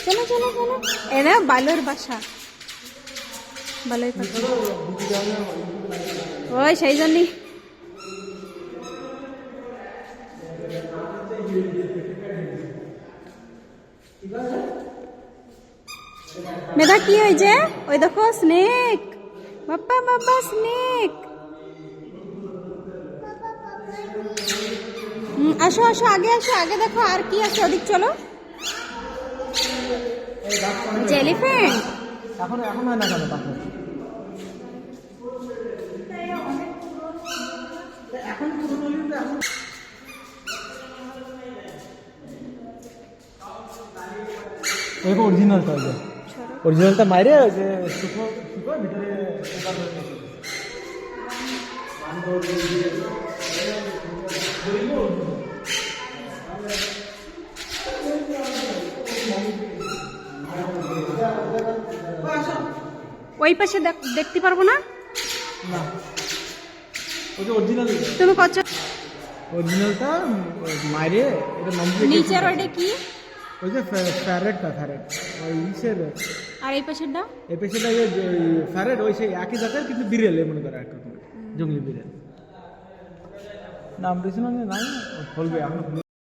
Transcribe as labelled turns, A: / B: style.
A: চলো চলো চলো। এরা বালুর বাসা, বালুর পাখি। ওই সেই জন্যই মেধা কি হয়েছে? ওই দেখো স্নেক, বাবা বাবা স্নেক। আসো আসো, আগে আসো, আগে দেখো আর কি আছে, ওদিক চলো। জেলিফিশ
B: এখন এখন হয় না কেন তখন? এখন অরিজিনালটা ওই যে অরিজিনালটা মাইরে ওই যে শুকো শুকো ভিতরে
A: ওই পাশে দেখতে পারবো না।
B: না ওই যে অরিজিনাল,
A: তুমি কত
B: অরিজিনালটা মাইরে এটা নম্বর
A: নিচের ওইটা কি?
B: ওই যে ফ্যারেটটা ফ্যারেট ওই ইসের
A: আর এই পাশেরটা?
B: এই পেছনটা যে ফ্যারেট ওই সেই একই জাতের কিন্তু বিড়েল মনে করে এক রকমের জঙ্গলি বিড়েল। নাম দিয়েছিল না নাই বলবে এখন